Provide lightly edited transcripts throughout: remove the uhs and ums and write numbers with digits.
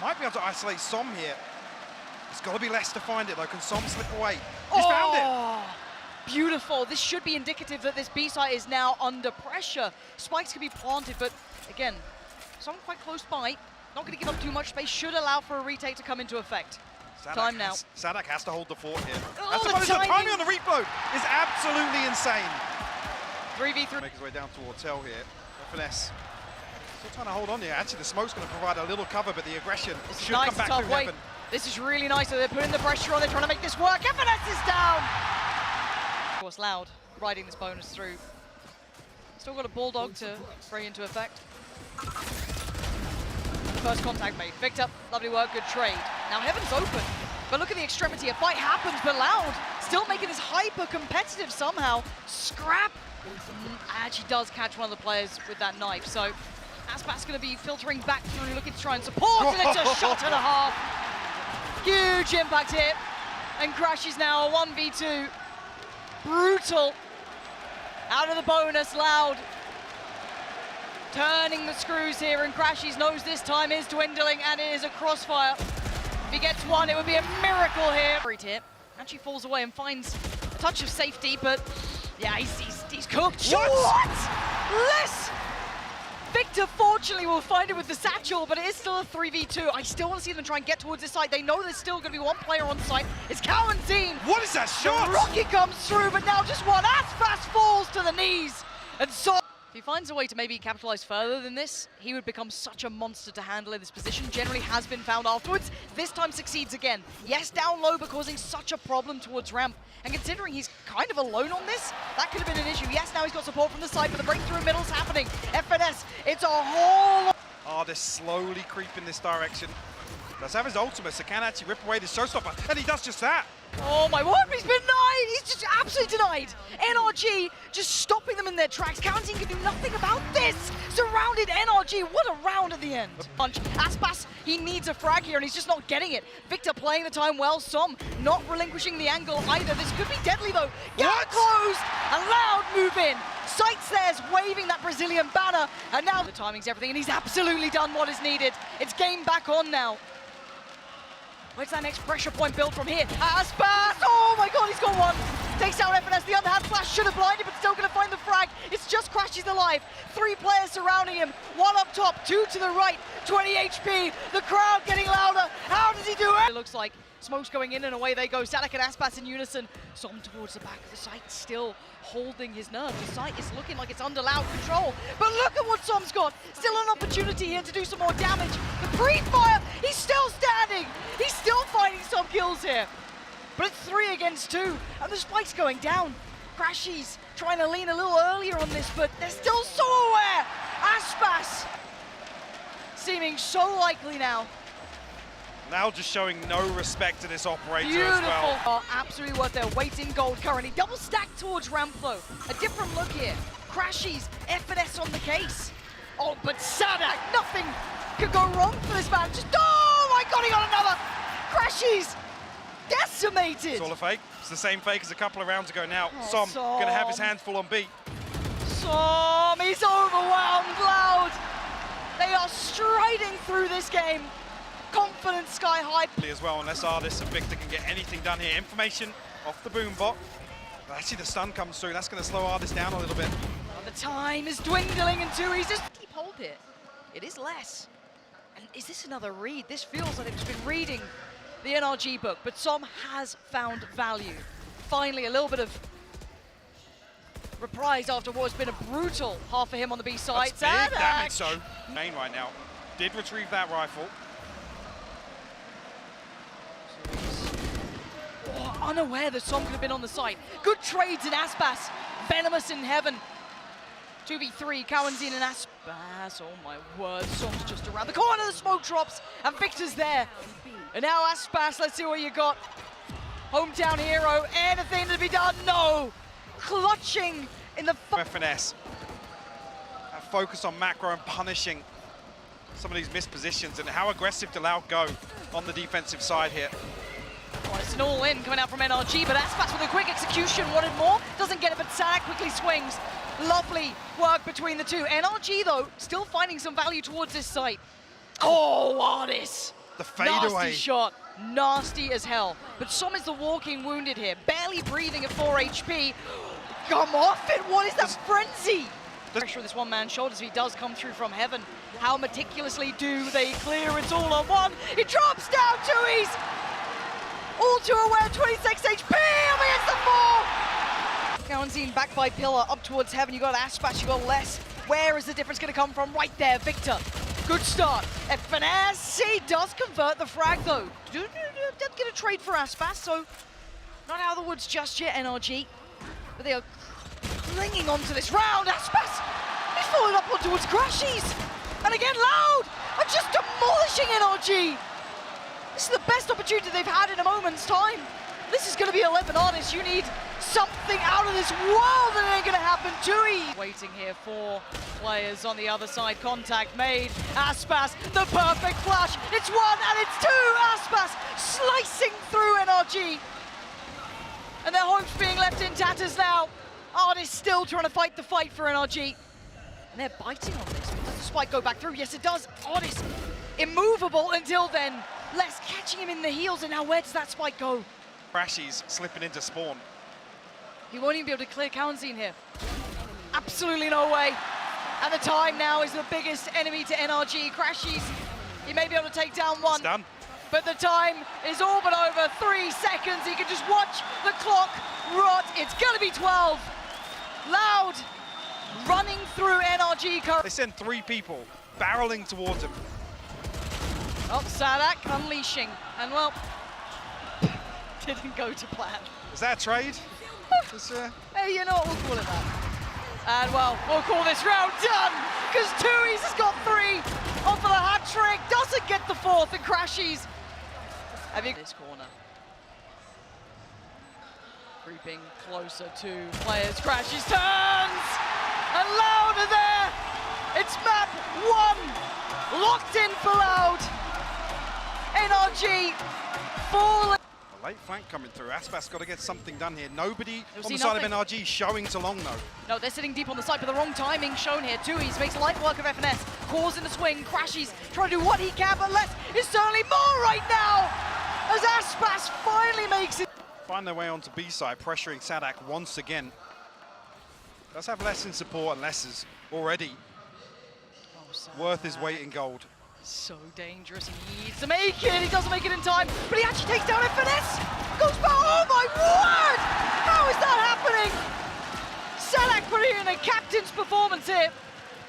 Might be able to isolate Som here. It's got to be less to find it though. Can Som slip away? He's found it! Beautiful. This should be indicative that this B site is now under pressure. Spikes can be planted, but again, Som quite close by. Not going to give up too much space. Should allow for a retake to come into effect. Time now. saadhak has to hold the fort here. Oh, the timing on the reload is absolutely insane. 3v3. Make his way down towards Tel here. Finesse. Still trying to hold on here. Actually, the smoke's going to provide a little cover, but the aggression should nice, come back through heaven. This is really nice. So they're putting the pressure on. They're trying to make this work. Finesse is down. Of course, Loud riding this bonus through. Still got a bulldog to bring into effect. First contact made. Picked up. Lovely work. Good trade. Now Heaven's open. But look at the extremity. A fight happens, but Loud still making this hyper-competitive somehow. Scrap. Actually does catch one of the players with that knife. So aspas going to be filtering back through, looking to try and support, and it's a shot and a half. Huge impact hit. And crashies now a 1v2. Brutal. Out of the bonus, Loud. Turning the screws here, and crashies knows this time is dwindling, and it is a crossfire. If he gets one, it would be a miracle here. Great hit. Actually falls away and finds a touch of safety, but yeah, he's cooked. Shots! What? Less! Victor fortunately will find it with the satchel, but it is still a 3v2. I still want to see them try and get towards this side. They know there's still going to be one player on site. It's cauanzin. What is that shot? The rocket comes through, but now just one. aspas falls to the knees. And so if he finds a way to maybe capitalize further than this, he would become such a monster to handle in this position. Generally has been found afterwards. This time succeeds again. Yes, down low, but causing such a problem towards ramp. And considering he's kind of alone on this, that could have been an issue. Yes, now he's got support from the side, but the breakthrough in middle's happening. FNS, it's a whole... They're slowly creeping this direction. Does have his ultimate, so can actually rip away the showstopper, and he does just that. Oh my word, he's been denied! He's just absolutely denied! NRG just stopping them in their tracks. cauanzin can do nothing about this! Surrounded NRG, what a round at the end! aspas, he needs a frag here and he's just not getting it. Victor playing the time well, Som not relinquishing the angle either. This could be deadly though. Gap closed, and Loud move in. Sights there's waving that Brazilian banner, and now the timing's everything, and he's absolutely done what is needed. It's game back on now. Where's that next pressure point built from here? aspas! Oh my god, he's got one! Takes out FNS, the underhand flash should have blinded, but still gonna find the frag. It's just crashies alive. 3 players surrounding him, 1 up top, 2 to the right, 20 HP. The crowd getting louder. How does he do it? It looks like smoke's going in and away they go. saadhak and aspas in unison. Som towards the back of the site, still holding his nerve. The site is looking like it's under Loud control. But look at what Som's got. Still an opportunity here to do some more damage. The pre-fire, he's still standing. He's still finding some kills here. But it's 3 against 2, and the spike's going down. crashies trying to lean a little earlier on this, but they're still so aware. aspas seeming so likely now. Now just showing no respect to this operator Beautiful. as well. Oh, absolutely worth their weight in gold currently. Double stack towards ramp though. A different look here. crashies, FNS on the case. Oh, but saadhak, nothing could go wrong for this man. Just, oh my god, he got another. crashies, decimated. It's all a fake. It's the same fake as a couple of rounds ago now. Oh, Som gonna have his hands full on B. Som, he's overwhelmed, Loud. They are striding through this game. Confidence sky high. As well, unless ardiis and Victor can get anything done here. Information off the boom bot. But actually the stun comes through. That's going to slow ardiis down a little bit. Oh, the time is dwindling into he's just keep hold here. It is less. And is this another read? This feels like it's been reading the NRG book, but Som has found value. Finally, a little bit of reprise after what has been a brutal half for him on the B side. That's big damage, so main right now. Did retrieve that rifle. Oh, unaware that Som could have been on the site. Good trades in aspas. Venomous in heaven. 2v3, cauanzin and aspas. Oh my word, Som's just around the corner. The smoke drops, and Victor's there. And now aspas, let's see what you got. Hometown hero, anything to be done? No! Clutching in the... FNS. Focus on macro and punishing some of these missed positions, and how aggressive to Loud go on the defensive side here. Well, it's an all-in coming out from NRG, but aspas with a quick execution, wanted more, doesn't get it, but saadhak quickly swings. Lovely work between the two. NRG, though, still finding some value towards this site. Oh, ardiis! The fadeaway. Nasty shot, nasty as hell. But Som is the walking wounded here, barely breathing at 4 HP. Come off it, what is that frenzy? Pressure of this one-man shoulders, he does come through from heaven. How meticulously do they clear? It's all on one. It drops down, tuyz! All too aware, 26 HP, up against the 4! cauanzin back by Pillar, up towards heaven. You got aspas, you got less. Where is the difference going to come from? Right there, Victor. Good start. FNS, he does convert the frag though. Did get a trade for aspas, so not out of the woods just yet, NRG. But they are clinging on to this round. aspas, he's falling up towards crashies. And again, Loud are just demolishing NRG. This is the best opportunity they've had in a moment's time. This is going to be 11 artists. You need something out of this world that ain't going to happen. tuyz waiting here for players on the other side. Contact made. aspas, the perfect flash. It's 1 and it's 2. aspas slicing through NRG. And their hopes being left in tatters now. ardiis still trying to fight the fight for NRG. And they're biting on this. Does the spike go back through? Yes, it does. ardiis immovable until then. Les catching him in the heels, and now where does that spike go? crashies slipping into spawn. He won't even be able to clear cauanzin here. Absolutely no way. And the time now is the biggest enemy to NRG. crashies, he may be able to take down one. It's done. But the time is all but over. 3 seconds. He can just watch the clock rot. It's gonna be 12. Loud running through NRG. They send 3 people barreling towards him. Oh, saadhak unleashing. And well, didn't go to plan. Is that a trade? Hey, you know what, we'll call it that. And well, we'll call this round done, because tuyz has got 3 off of the hat trick, doesn't get the 4th, and crashies. Have you this corner? Creeping closer to players, crashies turns, and Loud are there. It's map 1, locked in for Loud. NRG falling. Late flank coming through. aspas got to get something done here. Nobody on the nothing. side of NRG showing to long though. No, they're sitting deep on the site, but the wrong timing shown here. tuyz makes light work of FNS, causing the swing. crashies trying to do what he can, but less is certainly more right now, as aspas finally makes it. Find their way onto B side, pressuring saadhak once again. Does have less in support and less's already worth his weight in gold. So dangerous, he needs to make it. He doesn't make it in time, but he actually takes down FNS. Goes back, oh my word! How is that happening? saadhak putting in a captain's performance here.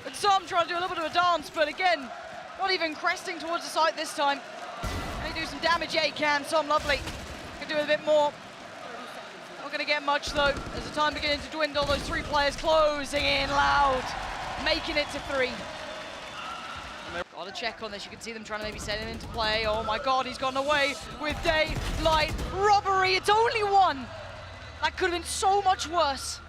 And Som trying to do a little bit of a dance, but again, not even cresting towards the site this time. Can he do some damage? Yeah, he can. Som, lovely. Can do a bit more. Not going to get much though, as the time beginning to dwindle. Those 3 players closing in. Loud, making it to 3. Got to check on this. You can see them trying to maybe set him into play. Oh my God, he's gone away with daylight robbery. It's only 1. That could have been so much worse.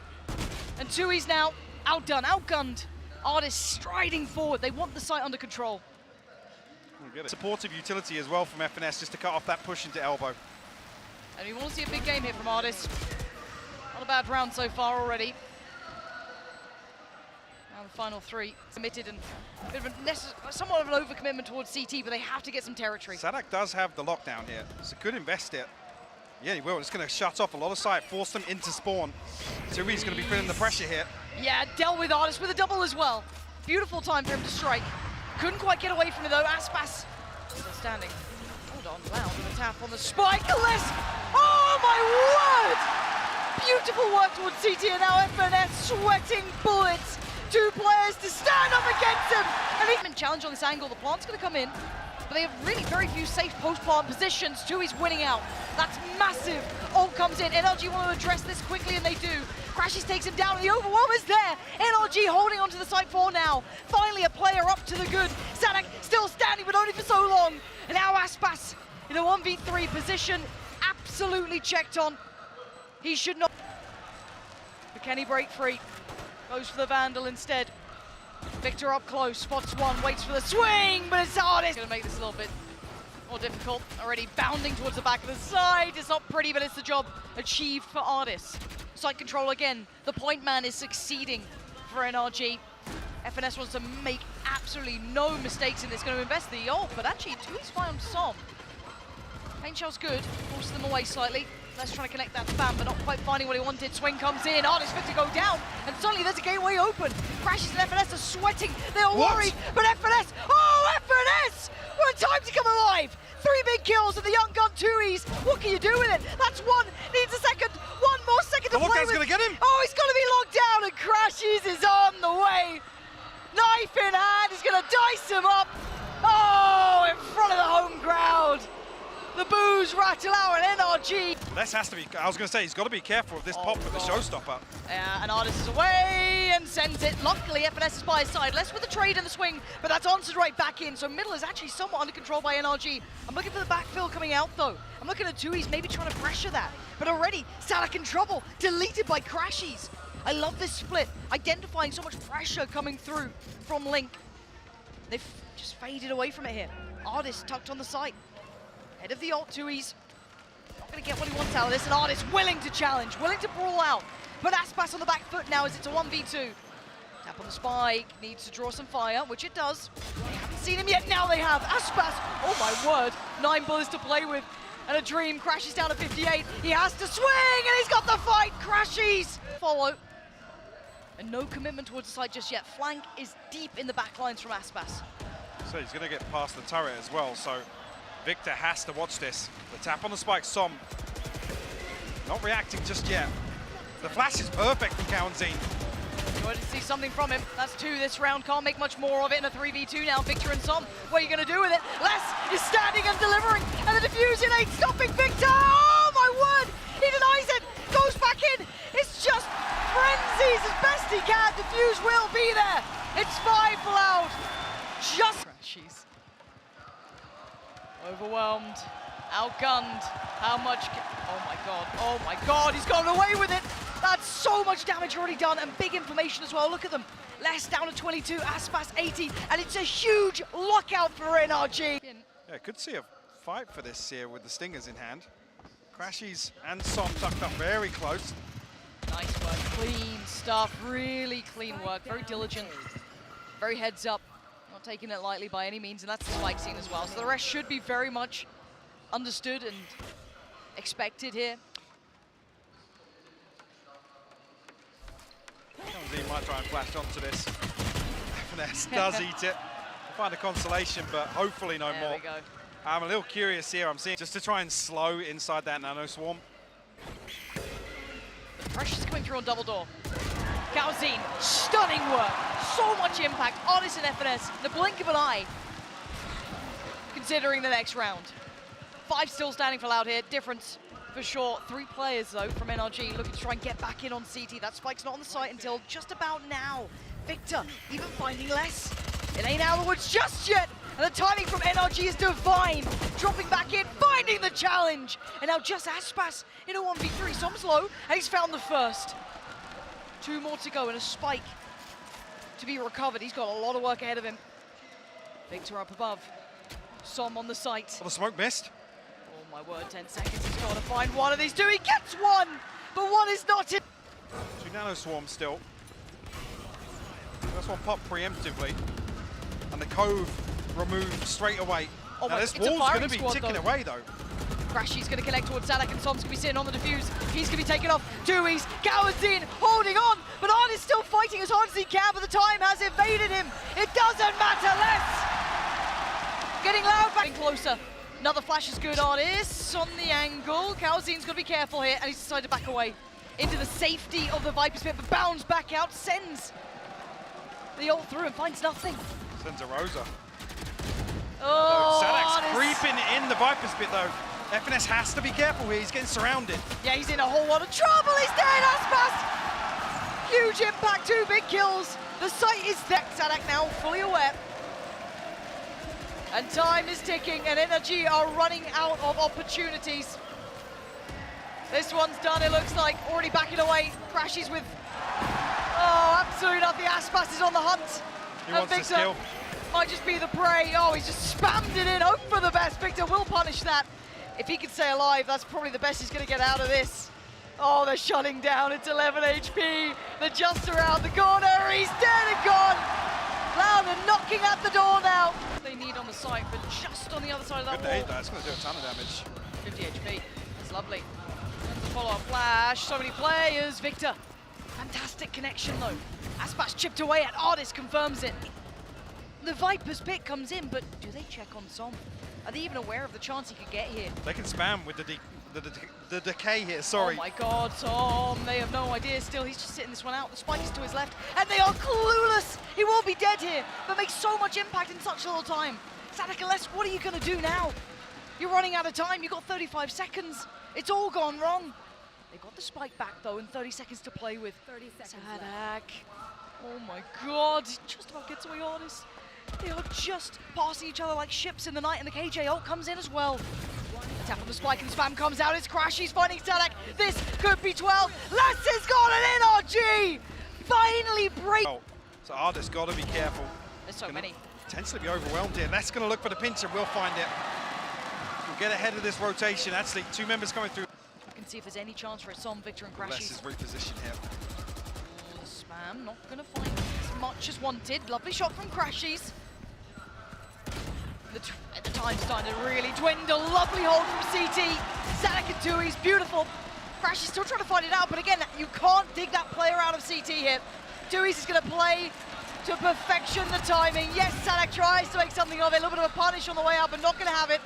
And tuyz now outdone, outgunned. ardiis striding forward. They want the site under control. Supportive utility as well from FNS just to cut off that push into elbow. And we want to see a big game here from ardiis. Not a bad round so far already. Now the final 3 committed, and a bit of somewhat of an overcommitment towards CT, but they have to get some territory. saadhak does have the lockdown here, so could invest it. Yeah, he will. It's going to shut off a lot of sight, force them into spawn. tuyz going to be feeling the pressure here. Yeah, dealt with ardiis with a double as well. Beautiful time for him to strike. Couldn't quite get away from it though. aspas still standing. Hold on, Loud with a tap on the spike. Unless, oh my word! Beautiful work towards CT, and now FNS sweating bullets. 2 players to stand up against him. And even challenge on this angle. The plant's going to come in, but they have really very few safe post-plant positions. tuyz winning out. That's massive. Ult comes in. NRG want to address this quickly, and they do. crashies takes him down, and the overwhelm is there. NRG holding onto the site for now. Finally, a player up to the good. saadhak still standing, but only for so long. And now aspas in a 1v3 position. Absolutely checked on. He should not. But can he break free? Goes for the Vandal instead. Victor up close, spots 1, waits for the swing, but it's ardiis. Gonna make this a little bit more difficult. Already bounding towards the back of the side. It's not pretty, but it's the job achieved for ardiis. Side control again. The point man is succeeding for NRG. FNS wants to make absolutely no mistakes in this. Going to invest the ult, but actually tuyz fine on Som. Pain shell's good, forces them away slightly. Let's try to connect that spam, but not quite finding what he wanted. Swing comes in, ardiis fit to go down, and suddenly there's a gateway open. crashies and FNS are sweating, they're worried, but FNS, oh FNS! What a time to come alive! 3 big kills of the young gun tuyz. What can you do with it? That's one, needs a second, one more second to play with. Gonna get him. Oh, he's gonna be locked down, and crashies is on the way. Knife in hand, he's gonna dice him up. Oh, in front of the home crowd. The boos rattle out, and NRG. This has to be, I was going to say, he's got to be careful of this pop with the showstopper. Yeah, and ardiis is away and sends it. Luckily, FNS is by his side. Less with the trade and the swing, but that's answered right back in. So middle is actually somewhat under control by NRG. I'm looking for the backfill coming out, though. I'm looking at tuyz, maybe trying to pressure that. But already, saadhak in trouble, deleted by crashies. I love this split, identifying so much pressure coming through from Link. They've just faded away from it here. ardiis tucked on the side. Head of the ult, tuyz. Not going to get what he wants out of this, and ardiis willing to challenge, willing to brawl out. But aspas on the back foot now as it's a 1v2. Tap on the spike, needs to draw some fire, which it does. They haven't seen him yet, now they have. aspas, oh my word, 9 bullets to play with. And a dream, crashies down to 58. He has to swing, and he's got the fight, crashies. Follow. And no commitment towards the side just yet. Flank is deep in the back lines from aspas. So he's going to get past the turret as well, so Victor has to watch this. The tap on the spike, Som not reacting just yet. The flash is perfect from cauanzin. You wanted to see something from him. That's 2 this round, can't make much more of it in a 3v2 now. Victor and Som, what are you going to do with it? Les is standing and delivering, and the diffusion ain't stopping Victor! Oh my word! He denies it, goes back in. It's just frenzies as best he can. Diffuse will be there. It's 5 loud. Just crashies. Overwhelmed, outgunned. How much? Oh my god, he's gone away with it. That's so much damage already done, and big inflammation as well. Look at them. Les down to 22, aspas 80, and it's a huge lockout for NRG. Yeah, could see a fight for this here with the stingers in hand. crashies and Som tucked up very close. Nice work, clean stuff, really clean work, very diligent, very heads up. Not taking it lightly by any means, and that's the spike scene as well. So the rest should be very much understood and expected here. He might try and flash onto this. FNS does eat it. Find a consolation, but hopefully no more. There we go. I'm a little curious here. I'm seeing just to try and slow inside that nano swarm. The pressure's coming through on double door. cauanzin, stunning work. So much impact. ardiis and FNS, the blink of an eye. Considering the next round. 5 still standing for Loud here. Difference for sure. 3 players though from NRG looking to try and get back in on CT. That spike's not on the site until just about now. Victor even finding less. It ain't out of the woods just yet. And the timing from NRG is divine. Dropping back in, finding the challenge. And now just aspas in a 1v3. Som's low, and he's found the first. 2 more to go and a spike to be recovered. He's got a lot of work ahead of him. Victor up above. Som on the site. Well, the smoke missed. Oh my word, 10 seconds. He's got to find one of these 2. He gets one, but one is not it. 2 nano swarms still. First one popped preemptively. And the cove removed straight away. Oh now my, this wall's going to be ticking though. away though. crashies going to connect towards saadhak, and Som's going to be sitting on the diffuse. He's going to be taken off. tuyz, cauanzin holding on, but ardiis still fighting as hard as he can, but the time has evaded him. It doesn't matter less. Getting loud, back closer. Another flash is good. ardiis on the angle. cauanzin's got to be careful here, and he's decided to back away into the safety of the Viper's pit, but bounds back out, sends the ult through and finds nothing. Sends a Rosa. Oh, saadhak's ardiis. creeping in the Viper's pit though. FNS has to be careful here, he's getting surrounded. Yeah, he's in a whole lot of trouble. He's dead, aspas. Huge impact, 2 big kills. The site is there. saadhak now fully aware. And time is ticking, and NRG are running out of opportunities. This one's done, it looks like. Already backing away. crashies with, oh, absolutely nothing. aspas is on the hunt. He wants Victor this kill. might just be the prey. Oh, he's just spammed it in. Hope for the best. Victor will punish that. If he can stay alive, that's probably the best he's going to get out of this. Oh, they're shutting down. It's 11 HP. They're just around the corner. He's dead and gone. Loud are knocking at the door now. They need on the site, but just on the other side of that Good wall. nade, that's going to do a ton of damage. 50 HP. That's lovely. Follow-up flash. So many players. Victor. Fantastic connection, though. Aspas chipped away at ardiis, confirms it. The Viper's pick comes in, but do they check on Som? Are they even aware of the chance he could get here? They can spam with the decay here, sorry. Oh my god, Som, they have no idea still. He's just sitting this one out. The spike is to his left, and they are clueless. He will be dead here, but makes so much impact in such little time. saadhak, what are you going to do now? You're running out of time. You've got 35 seconds. It's all gone wrong. They got the spike back, though, and 30 seconds to play with. 30 seconds saadhak. Oh my god, he just about gets away ardiis. They are just passing each other like ships in the night, and the KJ ult comes in as well. Tap on the spike and spam comes out. It's crashies finding saadhak. This could be 12. Les has got an NRG! Finally break. Oh, so ardiis got to be careful. There's so many. Potentially be overwhelmed here. Les going to look for the pinch and we'll find it. We'll get ahead of this rotation. Actually, two members coming through. We can see if there's any chance for a Som, Victor, and Les crashies. is repositioned here. The spam not going to find as much as wanted. Lovely shot from crashies. The time's starting to really dwindle. Lovely hold from CT. saadhak and tuyz, beautiful. crashies still trying to find it out, but again, you can't dig that player out of CT here. tuyz is going to play to perfection the timing. Yes, saadhak tries to make something of it. A little bit of a punish on the way out, but not going to have it.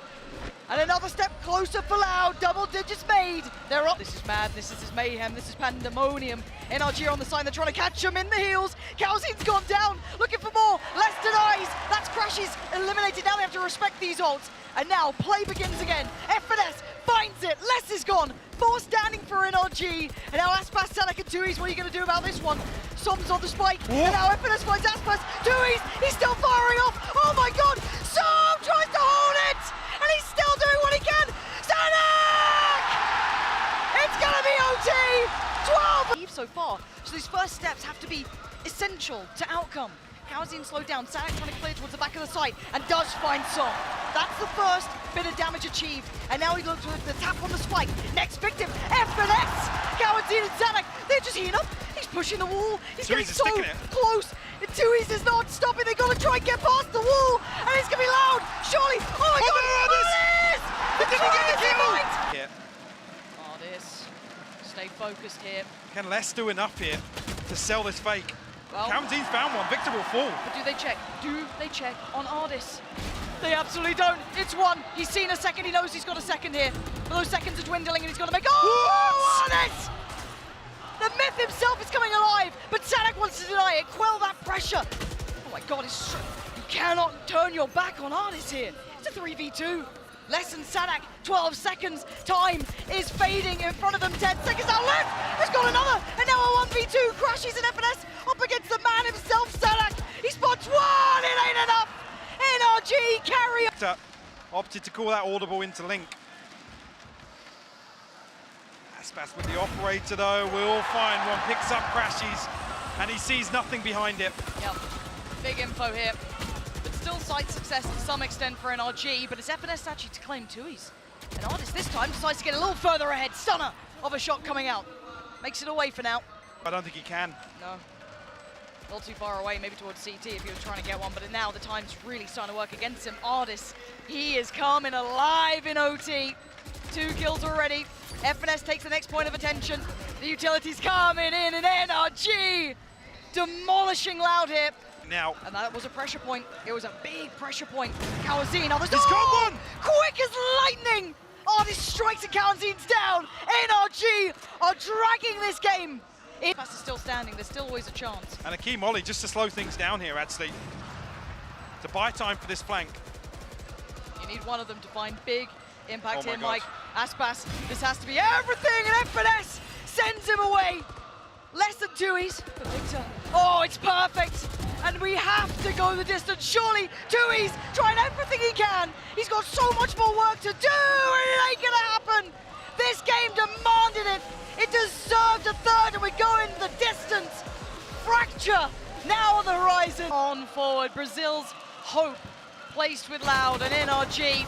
And another step closer for Loud. Double digits made. They're up. This is madness. This is mayhem. This is pandemonium. NRG on the side. They're trying to catch him in the heels. cauanzin's gone down. Looking for more. Les denies. That's crashies eliminated. Now they have to respect these ults. And now play begins again. FNS finds it. Les is gone. 4 standing for NRG. And now aspas, saadhak, and tuyz. What are you going to do about this one? Som's on the spike. Whoa. And now FNS finds aspas. tuyz. He's still firing off. Oh my god. Som tries to hold it. And he's still doing what he can. saadhak! It's gonna be OT! 12! So far, so these first steps have to be essential to outcome. cauanzin slowed down, saadhak trying to clear towards the back of the site, and does find Som. That's the first bit of damage achieved, and now he looks with the tap on the spike. Next victim, FNS! cauanzin and saadhak, they're just heating up. He's pushing the wall. He's getting so close. And tuyz is not stopping. They've got to try and get past the wall, and it's gonna be Loud. Surely, oh my god, ardiis! They didn't get the kill! Here. ardiis, stay focused here. Can Les do enough here to sell this fake? Well, cauanzin's found one. Victor will fall. but do they check? Do they check on ardiis? They absolutely don't. It's one. He's seen a second. He knows he's got a second here. But those seconds are dwindling, and he's got to make. Oh, ardiis! The myth himself is coming alive, but saadhak wants to deny it. Quell that pressure. Oh my god, it's you cannot turn your back on ardiis here. It's a 3v2. Les and saadhak, 12 seconds. Time is fading in front of them. 10 seconds out left. Has got another, and now a 1v2. crashies and FNS up against the man himself, saadhak. He spots one. It ain't enough. NRG carry. Victor opted to call that audible into Link. aspas with the operator though, will find one, picks up crashies, and he sees nothing behind it. Yep, big info here. But still sight success to some extent for NRG, but it's FNS actually to claim tuyz. And ardiis this time decides to get a little further ahead. Stunner of a shot coming out. Makes it away for now. I don't think he can. No. A little too far away, maybe towards CT if he was trying to get one, but now the time's really starting to work against him. ardiis, he is coming alive in OT. 2 kills already. FNS takes the next point of attention. The utility's coming in, and NRG demolishing Loud here. Now. And that was a pressure point. It was a big pressure point. cauanzin, He's got one! Quick as lightning! ardiis strikes and cauanzin's down. NRG are dragging this game. aspas is still standing, there's still always a chance. And a key molly just to slow things down here, actually. To buy time for this flank. You need one of them to find big impact Oh my here, God. Mike. aspas, this has to be everything, and FNS sends him away. Less than tuyz for Victor. Oh, it's perfect. And we have to go the distance. Surely, tuyz trying everything he can. He's got so much more work to do, and it ain't gonna happen. This game demanded it. It deserved a third, and we're going the distance. Fracture now on the horizon. On forward, Brazil's hope placed with Loud, and NRG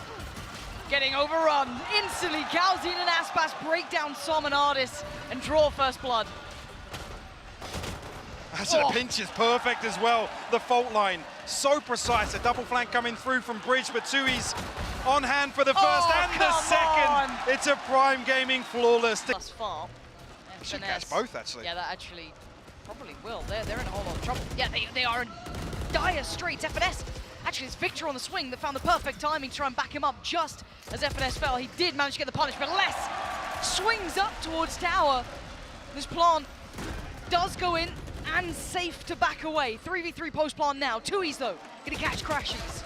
getting overrun. Instantly, cauanzin and aspas break down Som and ardiis and draw first blood. Actually, the pinch is perfect as well. The fault line So precise, a double flank coming through from Bridge, but tuyz on hand for the first and the second. It's a Prime Gaming flawless. Thus far, Should catch both, actually. Yeah, that actually probably will. They're in a whole lot of trouble. Yeah, they are in dire straits. FNS, actually it's Victor on the swing that found the perfect timing to try and back him up just as FNS fell. He did manage to get the punish, but Les swings up towards tower. This plant does go in and safe to back away. 3v3 post plant now. tuyz though, gonna catch crashies.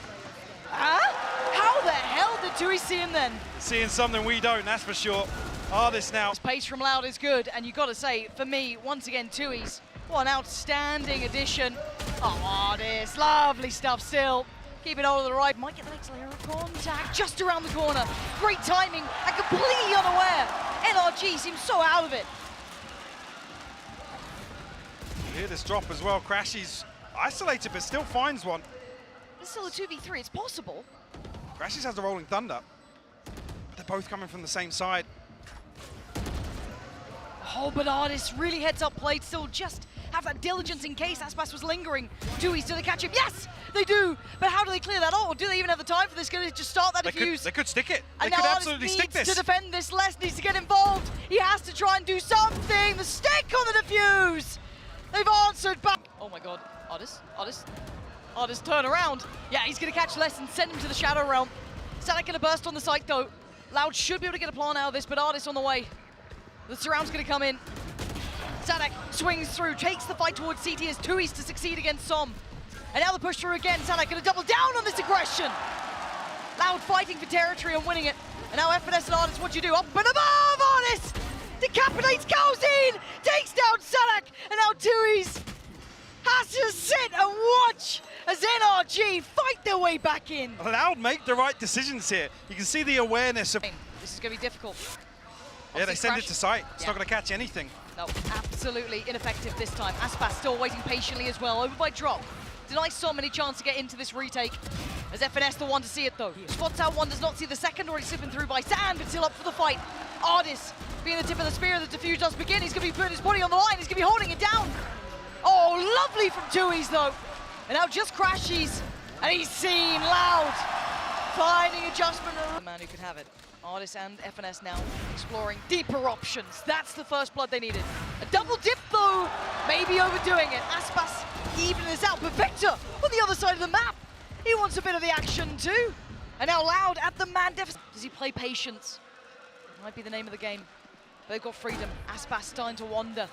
Huh? How the hell did tuyz see him then? Seeing something we don't, that's for sure. Ardiis now. This pace from Loud is good, and you gotta say, for me, once again, tuyz, what an outstanding addition. Oh, Ardiis, lovely stuff still. Keeping hold of the right, might get the next layer of contact just around the corner. Great timing, and completely unaware. NRG seems so out of it. You hear this drop as well. crashies isolated, but still finds one. It's still a 2v3, it's possible. crashies has the rolling thunder. They're both coming from the same side. Oh, but Ardiis really heads up played, still just have that diligence in case aspas was lingering. tuyz, do they catch him? Yes, they do. But how do they clear that out? Or do they even have the time for this? Can they just start that defuse? They could stick it. And they could now absolutely Ardiis stick needs this. to defend this. Les needs to get involved. He has to try and do something. The stick on the defuse. They've answered back. Oh my God, Ardiis, turn around. Yeah, he's gonna catch Les and send him to the Shadow Realm. saadhak gonna burst on the site though. Loud should be able to get a plant out of this, but Ardiis on the way. The surround's gonna come in. saadhak swings through, takes the fight towards CT as tuyz to succeed against Som. And now the push through again. saadhak gonna double down on this aggression. Loud fighting for territory and winning it. And now FNS and Ardiis, what do you do? Up and above Ardiis! Decapitates cauanzin! Takes down saadhak! And now tuyz has to sit and watch as NRG fight their way back in. Loud make the right decisions here. You can see the awareness of... This is gonna be difficult. Yeah, they send it to site. It's not gonna catch anything. No, absolutely ineffective this time. aspas still waiting patiently as well, over by drop. Denies Som any chance to get into this retake. As FNS the one to see it though. Spots out one, does not see the second, already slipping through by Sand, but still up for the fight. Ardiis being the tip of the spear, the defuse does begin. He's gonna be putting his body on the line, he's gonna be holding it down. Oh, lovely from tuyz though. And now just crashies, and he's seen Loud finding adjustment. The man who could have it. Ardiis and FNS now exploring deeper options. That's the first blood they needed. A double dip though, maybe overdoing it. aspas even this out, but Victor on the other side of the map. He wants a bit of the action too. And now Loud at the man deficit. Does he play patience? Might be the name of the game. But they've got freedom. aspas starting to wander.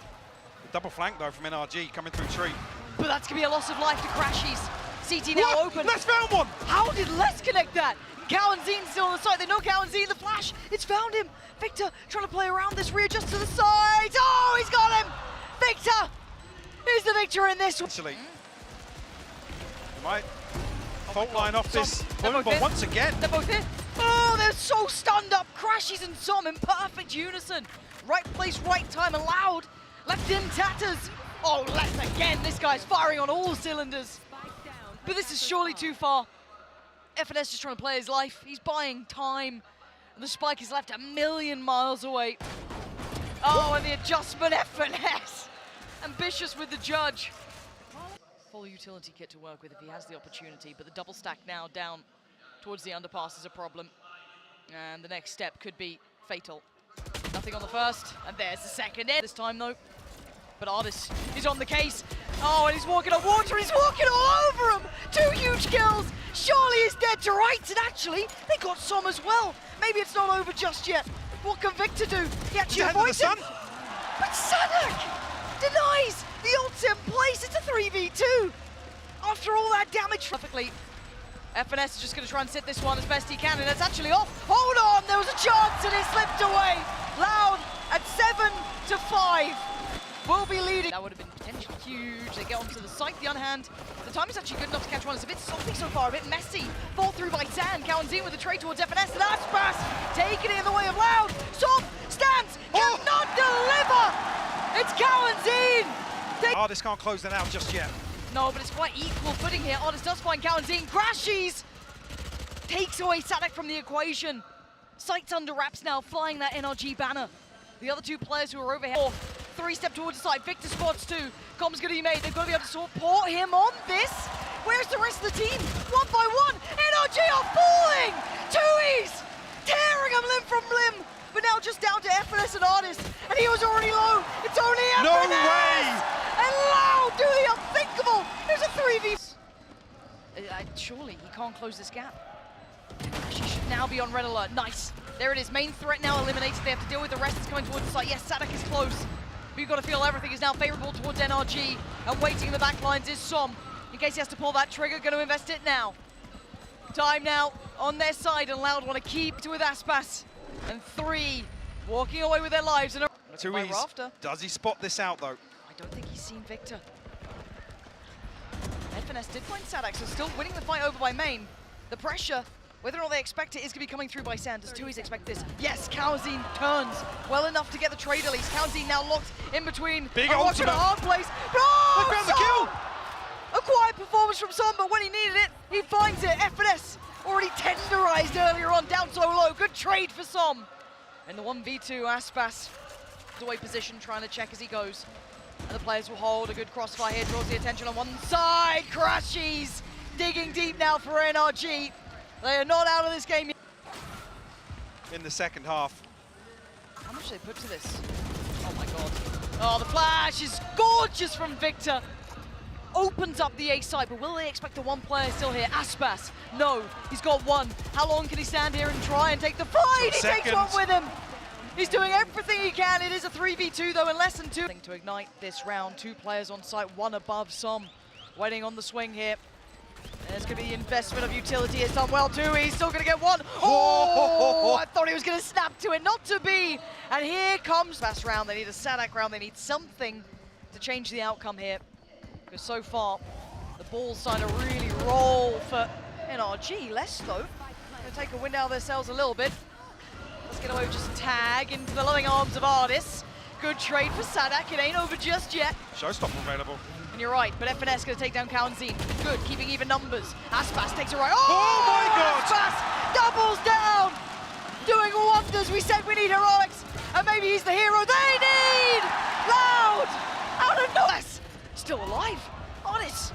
Double flank though from NRG coming through tree. But that's gonna be a loss of life to crashies. CT now open. Les found one! How did Les connect that? cauanzin still on the side. They know cauanzin, the flash. It's found him. Victor trying to play around this, readjust to the side. Oh, he's got him. Victor is the victor in this one. Actually, might fault line off this They're boom, both but in. once again, They're both in. Oh, they're so stunned up. crashies and Som in perfect unison. Right place, right time, and Loud left in tatters. Oh, Les again. This guy's firing on all cylinders. But this is surely too far. FNS just trying to play his life. He's buying time. And the spike is left a million miles away. Oh, and the adjustment, FNS. Ambitious with the judge. Full utility kit to work with if he has the opportunity, but the double stack now down towards the underpass is a problem. And the next step could be fatal. Nothing on the first, and there's the second. This time though. But Ardiis is on the case. Oh, and he's walking on water, he's walking all over him! 2 huge kills! Surely he's dead to rights, and actually, they got Som as well. Maybe it's not over just yet. What can Victor do? He actually avoids him. But saadhak denies the ult's in place. It's a 3v2. After all that damage. Perfectly. FNS is just going to try and sit this one as best he can, and it's actually off. Hold on, there was a chance, and it slipped away. Loud at 7-5. Will be leading. That would have been potentially huge. They get onto the site, the other hand. The time is actually good enough to catch one. It's a bit sloppy so far, a bit messy. Fall through by Sand. cauanzin with the trade towards FNS. And aspas taking it in the way of Loud. Som stands, cannot deliver. It's cauanzin. Ardiis can't close that out just yet. No, but it's quite equal footing here. Ardiis does find cauanzin. crashies takes away saadhak from the equation. Sights under wraps now, flying that NRG banner. The other two players who are over here. 3-step towards the side. Victor spots 2. Com's going to be made. They've got to be able to support him on this. Where's the rest of the team? One by one, NRG are falling! tuyz tearing them limb from limb, but now just down to FNS and ardiis, and he was already low. It's only FNS! No way! And Loud do the unthinkable. There's a 3v. Surely he can't close this gap. She should now be on red alert. Nice. There it is. Main threat now eliminated. They have to deal with the rest that's coming towards the site. Yes, saadhak is close. But you've got to feel everything is now favorable towards NRG. And waiting in the back lines is Som. In case he has to pull that trigger, going to invest it now. Time now on their side, and Loud want to keep with aspas. And 3 walking away with their lives. And tuyz, does he spot this out though? I don't think he's seen Victor. FNS did find saadhak, so still winning the fight over by main. The pressure, whether or not they expect it, is going to be coming through by Sand. Does tuyz expect this? Yes, cauanzin turns well enough to get the trade at least. cauanzin now locked in between. Big ultimate. Hard place. Oh, they found the kill! A quiet performance from Som, but when he needed it, he finds it. FNS already tenderized earlier on, down so low. Good trade for Som. And the 1v2, aspas, away position, trying to check as he goes. And the players will hold. A good crossfire here draws the attention on one side. crashies digging deep now for NRG. They are not out of this game yet. In the second half. How much do they put to this? Oh my god. Oh, the flash is gorgeous from Victor. Opens up the A side, but will they expect the one player still here? aspas, no, he's got one. How long can he stand here and try and take the fight? He takes one with him. He's doing everything he can. It is a 3v2 though, in less than 2. To ignite this round, 2 players on site, 1 above Som. Waiting on the swing here. There's going to be the investment of utility. It's done well too. He's still going to get one. Oh, I thought he was going to snap to it. Not to be. And here comes last round. They need a saadhak round. They need something to change the outcome here. Because so far, the ball's starting to really roll for NRG. Less though. Going to take a wind out of their sails a little bit. Let's get away with just a tag into the loving arms of ardiis. Good trade for saadhak. It ain't over just yet. Showstopper available. And you're right, but FNS going to take down cauanzin. Good, keeping even numbers. aspas takes it right. Oh my god! aspas doubles down! Doing wonders. We said we need heroics, and maybe he's the hero they need! Loud! Out of nowhere! Still alive. ardiis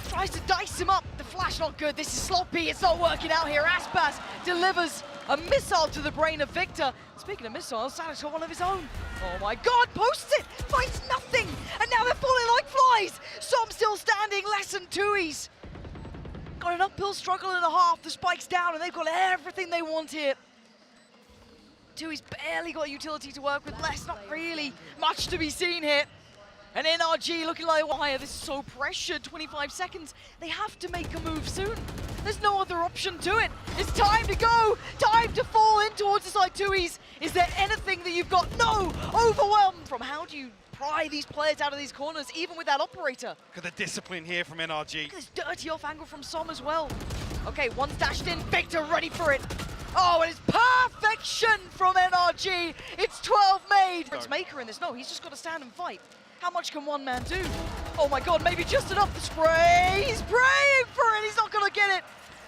tries to dice him up. The flash not good. This is sloppy. It's not working out here. aspas delivers a missile to the brain of Victor. Speaking of missiles, saadhak's got one of his own. Oh my god, posts it, finds nothing, and now they're falling like flies. Som still standing, less than tuyz. Got an uphill struggle and a half, the spike's down, and they've got everything they want here. tuyz barely got utility to work with, less, not really much to be seen here. And NRG looking like wire. This is so pressured, 25 seconds. They have to make a move soon. There's no other option to it. It's time to go, time to fall in towards the side. tuyz, is there anything that you've got? No, overwhelmed. From how do you pry these players out of these corners, even with that operator? Look at the discipline here from NRG. Look at this dirty off angle from Som as well. Okay, one's dashed in, Victor ready for it. Oh, and it's perfection from NRG. It's 12 made. It's Maker in this, no, he's just got to stand and fight. How much can one man do? Oh my god, maybe just enough to spray. He's praying for it, he's not gonna get it.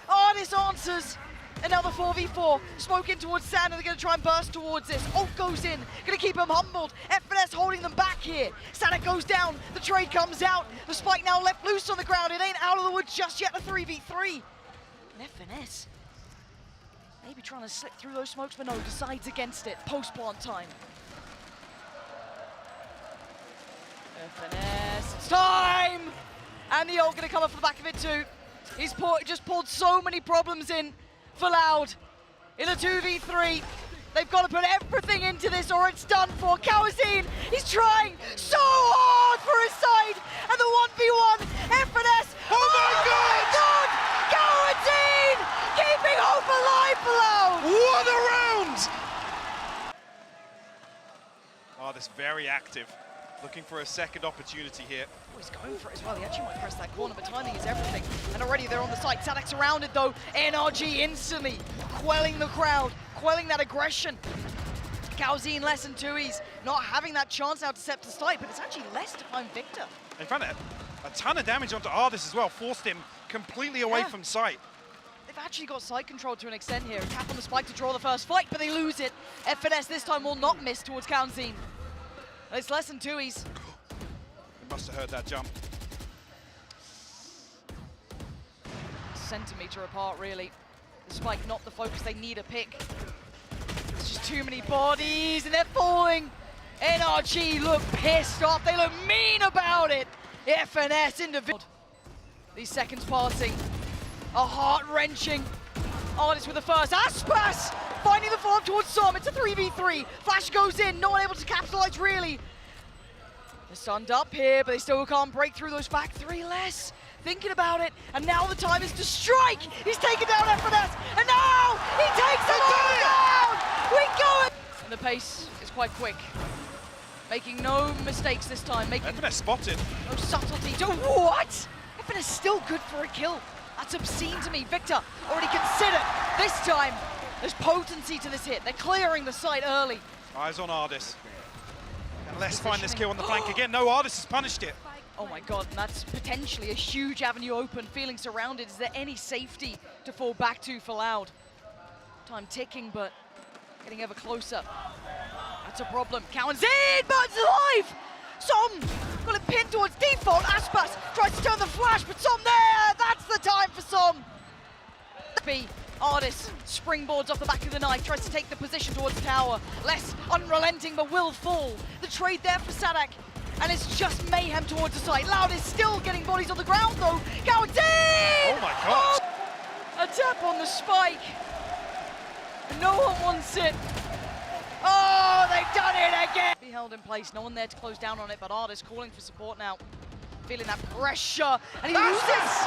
ardiis answers. Another 4v4. Smoke in towards Sand, and they're gonna try and burst towards this. Ult goes in, gonna keep him humbled. FNS holding them back here. saadhak goes down, the trade comes out. The spike now left loose on the ground. It ain't out of the woods just yet, a 3v3. And FNS, maybe trying to slip through those smokes, but no, decides against it. Post-plant time. FNS, it's time! And the ult gonna come up for the back of it too. He's just pulled so many problems in for Loud. In a 2v3, they've got to put everything into this or it's done for. cauanzin, he's trying so hard for his side. And the 1v1, FNS. Oh my god! cauanzin, keeping hope alive for Loud. What a round! ardiis very active. Looking for a second opportunity here. Oh, he's going for it as well. He actually might press that corner, but timing is everything. And already they're on the site. saadhak's surrounded though. NRG instantly quelling the crowd, quelling that aggression. cauanzin less than tuyz, not having that chance now to step to site, but it's actually less to find Victor. In front of a ton of damage onto ardiis as well, forced him completely away from sight. They've actually got site control to an extent here. A tap on the spike to draw the first fight, but they lose it. FNS this time will not miss towards cauanzin. It's less than tuyz. He must have heard that jump. centimetre apart, really. The spike, not the focus, they need a pick. There's just too many bodies, and they're falling. NRG look pissed off, they look mean about it. FNS individual. These seconds passing are heart-wrenching. Ardiis with the first, aspas! Finding the follow-up towards Som, it's a 3v3. Flash goes in, no one able to capitalize really. They're stunned up here, but they still can't break through those back three less. Thinking about it, and now the time is to strike! He's taken down FNS, and now he takes them all down! We go! And the pace is quite quick. Making no mistakes this time, making FNS spotted. no subtlety. What? FNS still good for a kill. That's obscene to me. Victor already considered. This time, there's potency to this hit. They're clearing the site early. Eyes on Ardiis. And let's find this kill on the flank again. No, Ardiis has punished it. Oh my god, and that's potentially a huge avenue open, feeling surrounded. Is there any safety to fall back to for Loud? Time ticking, but getting ever closer. That's a problem. cauanzin, Bird's alive! Som got it pinned towards default. Aspas tries to turn the flash, but Som there! That's the time for Som! Ardiis springboards off the back of the knife, tries to take the position towards tower. Less unrelenting, but will fall. The trade there for saadhak, and it's just mayhem towards the site. Loud is still getting bodies on the ground though. cauanzin! Oh my god! A tap on the spike. No one wants it. Oh, they've done it again! Be held in place, no one there to close down on it, but Ardiis calling for support now. Feeling that pressure, and he loses!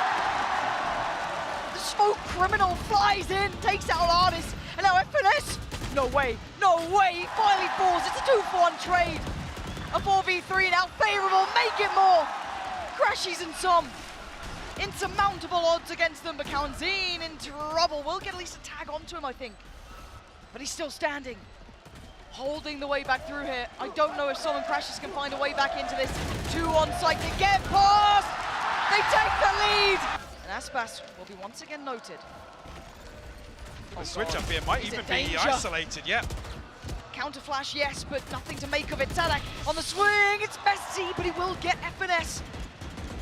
The smoke criminal flies in, takes out Ardiis, and now FNS! No way, no way, he finally falls, it's a 2-for-1 trade. A 4v3 now favorable, make it more! crashies and Som. Insurmountable odds against them, but cauanzin in trouble. We'll get at least a tag onto him, I think. But he's still standing. Holding the way back through here. I don't know if Som and crashies can find a way back into this. 2 on site to get past! They take the lead! And aspas will be once again noted. The switch up here might even be isolated, yeah. Counter flash, yes, but nothing to make of it. saadhak on the swing, it's messy, but he will get FNS.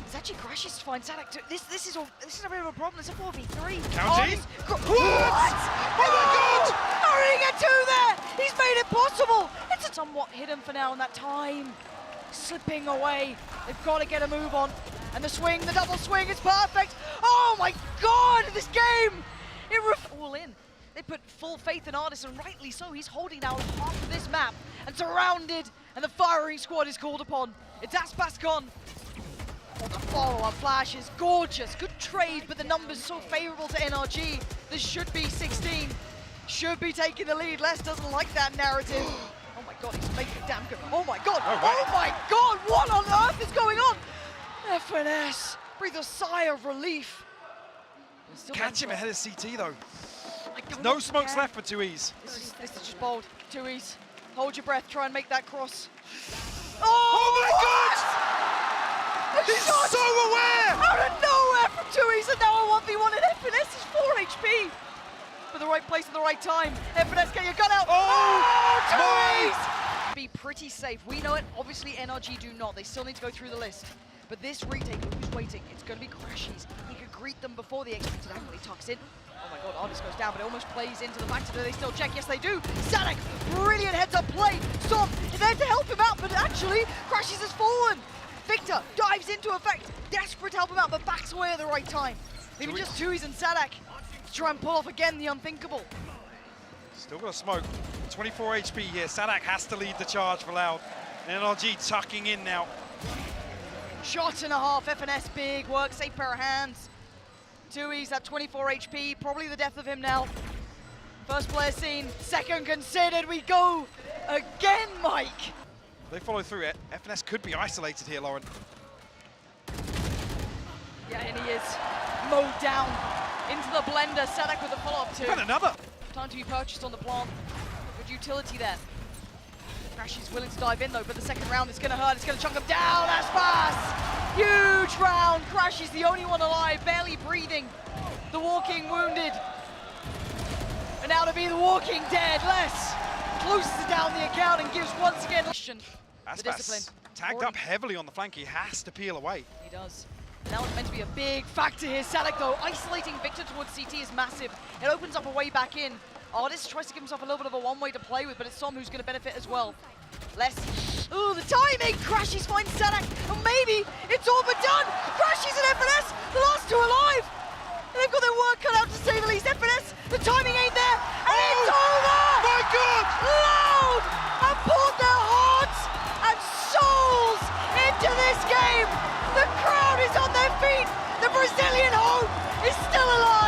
It's actually crashies to find saadhak. This is a bit of a problem. It's a 4v3. cauanzin? What? Oh my god! How did he get 2 there? He's made it possible. It's somewhat hidden for now in that time. Slipping away. They've got to get a move on. And the swing, the double swing is perfect. Oh my god, this game! All in. They put full faith in Ardiis, and rightly so. He's holding down half of this map and surrounded, and the firing squad is called upon. It's aspas gone. Oh, the follow-up flash is gorgeous. Good trade, but the numbers so favorable to NRG. This should be 16. Should be taking the lead. Les doesn't like that narrative. Oh my god, he's making it damn good. Oh my god, oh my god, what on earth is going on? FNS, breathe a sigh of relief. Catch him ahead of CT though. No smokes left for tuyz. This is just bold. tuyz, hold your breath, try and make that cross. Oh my god! He's so aware! Out of nowhere from tuyz, and now a 1v1 and FNS is 4 HP. For the right place at the right time. FNS, get your gun out. Oh, tuyz! Be pretty safe. We know it. Obviously, NRG do not. They still need to go through the list. But this retake, who's waiting? It's going to be crashies. He could greet them before the expected angle. He tucks in. Oh my god, Ardiis goes down, but it almost plays into the fact that they still check. Yes, they do. saadhak, brilliant heads-up play. Som is there to help him out, but actually, crashies has fallen. Victor dives into effect, desperate to help him out, but backs away at the right time. Maybe just tuyz and saadhak to try and pull off again the unthinkable. Still got a smoke. 24 HP here. saadhak has to lead the charge for Loud. NRG tucking in now. Shot and a half, FNS big work, safe pair of hands. tuyz at 24 HP, probably the death of him now. First player seen, second considered, we go again, Mike. They follow through it. FNS could be isolated here, Lauren. Yeah, and he is mowed down into the blender. saadhak with a follow-up too. And another. Time to be purchased on the plant. Good utility there. crashies willing to dive in though, but the second round is going to hurt. It's going to chunk him down. aspas! Huge round. crashies the only one alive, barely breathing. The walking wounded. And now to be the walking dead. Les closes it down the account and gives once again the discipline. Tagged up heavily on the flank. He has to peel away. He does. Now it's meant to be a big factor here. saadhak, though, isolating Victor towards CT is massive. It opens up a way back in. ardiis tries to give himself a little bit of a one-way to play with, but it's Som who's going to benefit as well. Ooh, the timing! crashies finds saadhak, and maybe it's all but done! crashies and FNS, the last two alive! And they've got their work cut out to say the least. FNS, the timing ain't there, and it's over! My God! Loud! And poured their hearts and souls into this game! The crowd is on their feet! The Brazilian hope is still alive!